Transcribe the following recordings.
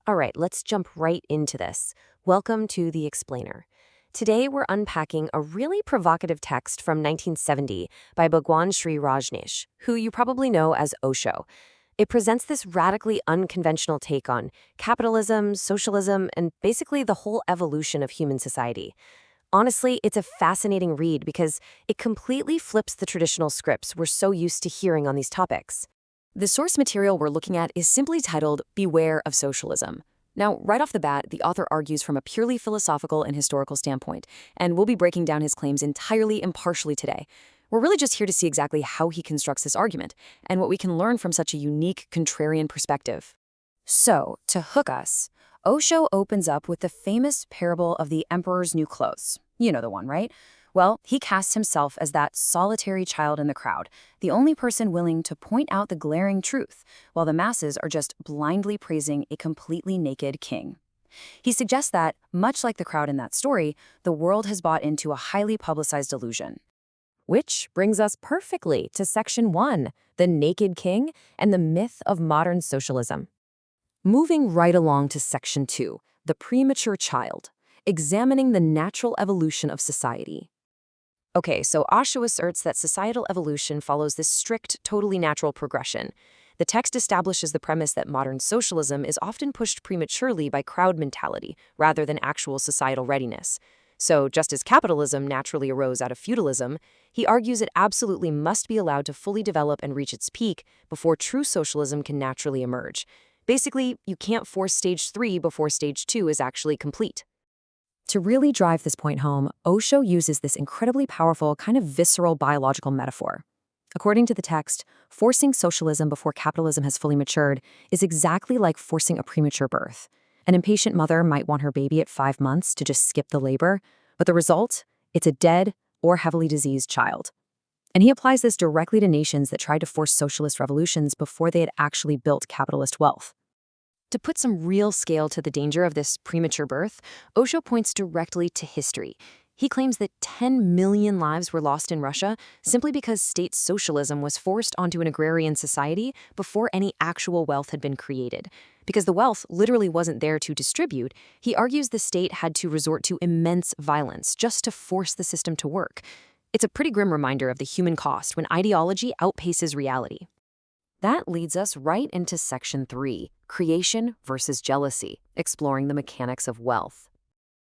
All right, let's jump right into this. Welcome to The Explainer. Today we're unpacking a really provocative text from 1970 by Bhagwan Sri Rajneesh, who you probably know as Osho. It presents this radically unconventional take on capitalism, socialism, and basically the whole evolution of human society. Honestly, it's a fascinating read because it completely flips the traditional scripts we're so used to hearing on these topics. The source material we're looking at is simply titled Beware of Socialism. Now, right off the bat, the author argues from a purely philosophical and historical standpoint, and we'll be breaking down his claims entirely impartially today. We're really just here to see exactly how he constructs this argument, and what we can learn from such a unique, contrarian perspective. So, to hook us, Osho opens up with the famous parable of the emperor's new clothes. You know the one, right? Well, he casts himself as that solitary child in the crowd, the only person willing to point out the glaring truth, while the masses are just blindly praising a completely naked king. He suggests that, much like the crowd in that story, the world has bought into a highly publicized illusion. Which brings us perfectly to Section 1, the naked king and the myth of modern socialism. Moving right along to Section 2, the premature child, examining the natural evolution of society. Okay, so Osho asserts that societal evolution follows this strict, totally natural progression. The text establishes the premise that modern socialism is often pushed prematurely by crowd mentality rather than actual societal readiness. So, just as capitalism naturally arose out of feudalism, he argues it absolutely must be allowed to fully develop and reach its peak before true socialism can naturally emerge. Basically, you can't force stage 3 before stage 2 is actually complete. To really drive this point home, Osho uses this incredibly powerful, kind of visceral biological metaphor. According to the text, forcing socialism before capitalism has fully matured is exactly like forcing a premature birth. An impatient mother might want her baby at 5 months to just skip the labor, but the result? It's a dead or heavily diseased child. And he applies this directly to nations that tried to force socialist revolutions before they had actually built capitalist wealth. To put some real scale to the danger of this premature birth, Osho points directly to history. He claims that 10 million lives were lost in Russia simply because state socialism was forced onto an agrarian society before any actual wealth had been created. Because the wealth literally wasn't there to distribute, he argues the state had to resort to immense violence just to force the system to work. It's a pretty grim reminder of the human cost when ideology outpaces reality. That leads us right into Section 3, Creation versus Jealousy, exploring the mechanics of wealth.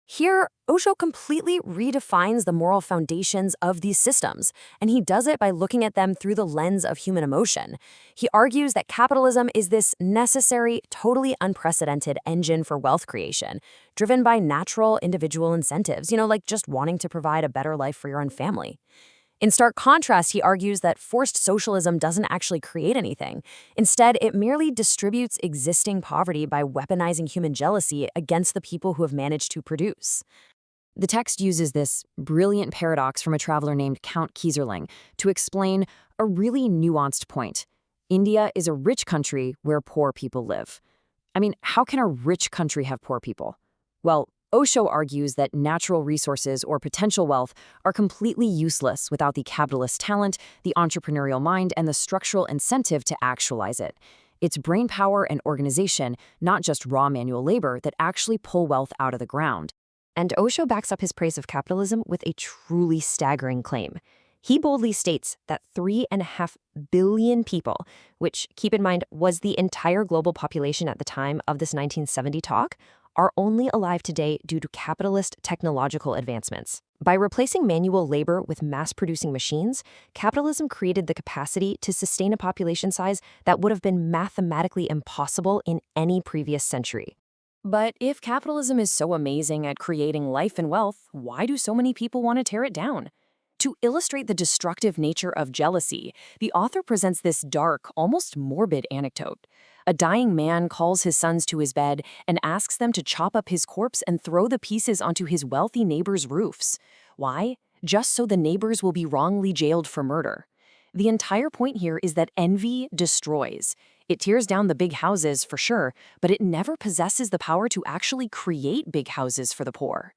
Here, Osho completely redefines the moral foundations of these systems, and he does it by looking at them through the lens of human emotion. He argues that capitalism is this necessary, totally unprecedented engine for wealth creation, driven by natural individual incentives, like just wanting to provide a better life for your own family. In stark contrast, he argues that forced socialism doesn't actually create anything. Instead, it merely distributes existing poverty by weaponizing human jealousy against the people who have managed to produce. The text uses this brilliant paradox from a traveler named Count Kieserling to explain a really nuanced point. India is a rich country where poor people live. I mean, how can a rich country have poor people? Well, Osho argues that natural resources or potential wealth are completely useless without the capitalist talent, the entrepreneurial mind, and the structural incentive to actualize it. It's brain power and organization, not just raw manual labor, that actually pull wealth out of the ground. And Osho backs up his praise of capitalism with a truly staggering claim. He boldly states that 3.5 billion people, which, keep in mind, was the entire global population at the time of this 1970 talk, are only alive today due to capitalist technological advancements. By replacing manual labor with mass-producing machines, capitalism created the capacity to sustain a population size that would have been mathematically impossible in any previous century. But if capitalism is so amazing at creating life and wealth, why do so many people want to tear it down? To illustrate the destructive nature of jealousy, the author presents this dark, almost morbid anecdote. A dying man calls his sons to his bed and asks them to chop up his corpse and throw the pieces onto his wealthy neighbors' roofs. Why? Just so the neighbors will be wrongly jailed for murder. The entire point here is that envy destroys. It tears down the big houses, for sure, but it never possesses the power to actually create big houses for the poor.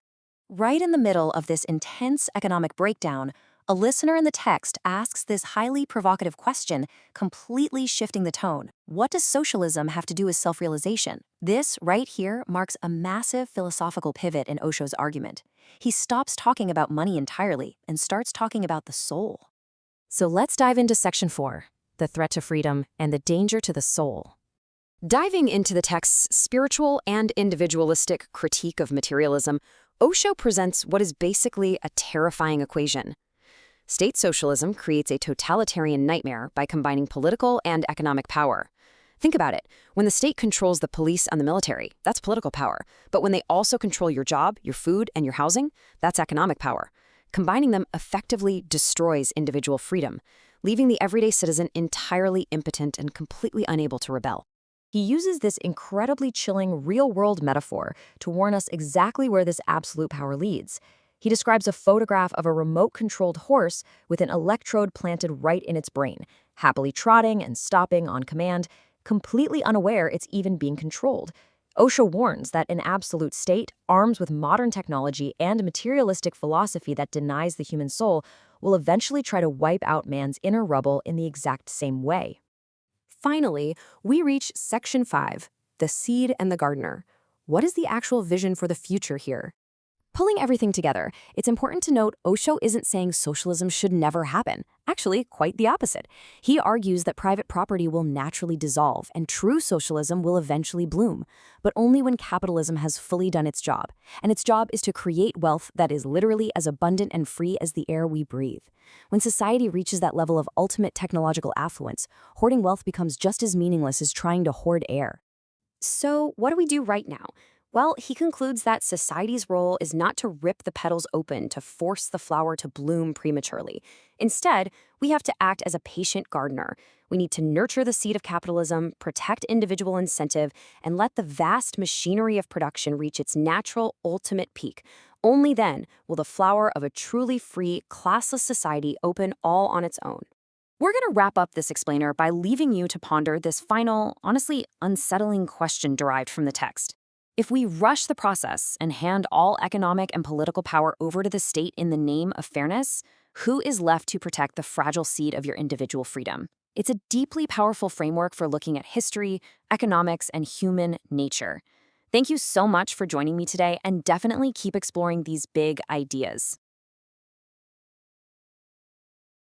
Right in the middle of this intense economic breakdown, A listener in the text asks this highly provocative question, completely shifting the tone. What does socialism have to do with self-realization? This, right here, marks a massive philosophical pivot in Osho's argument. He stops talking about money entirely and starts talking about the soul. So let's dive into Section 4, the threat to freedom and the danger to the soul. Diving into the text's spiritual and individualistic critique of materialism, Osho presents what is basically a terrifying equation. State socialism creates a totalitarian nightmare by combining political and economic power. Think about it. When the state controls the police and the military, that's political power. But when they also control your job, your food, and your housing, that's economic power. Combining them effectively destroys individual freedom, leaving the everyday citizen entirely impotent and completely unable to rebel. He uses this incredibly chilling real-world metaphor to warn us exactly where this absolute power leads. He describes a photograph of a remote-controlled horse with an electrode planted right in its brain, happily trotting and stopping on command, completely unaware it's even being controlled. Osho warns that an absolute state, armed with modern technology and materialistic philosophy that denies the human soul, will eventually try to wipe out man's inner rubble in the exact same way. Finally, we reach Section 5, the seed and the gardener. What is the actual vision for the future here? Pulling everything together, it's important to note Osho isn't saying socialism should never happen. Actually, quite the opposite. He argues that private property will naturally dissolve and true socialism will eventually bloom, but only when capitalism has fully done its job. And its job is to create wealth that is literally as abundant and free as the air we breathe. When society reaches that level of ultimate technological affluence, hoarding wealth becomes just as meaningless as trying to hoard air. So, what do we do right now? Well, he concludes that society's role is not to rip the petals open to force the flower to bloom prematurely. Instead, we have to act as a patient gardener. We need to nurture the seed of capitalism, protect individual incentive, and let the vast machinery of production reach its natural ultimate peak. Only then will the flower of a truly free, classless society open all on its own. We're going to wrap up this explainer by leaving you to ponder this final, honestly unsettling question derived from the text. If we rush the process and hand all economic and political power over to the state in the name of fairness, who is left to protect the fragile seed of your individual freedom? It's a deeply powerful framework for looking at history, economics, and human nature. Thank you so much for joining me today, and definitely keep exploring these big ideas.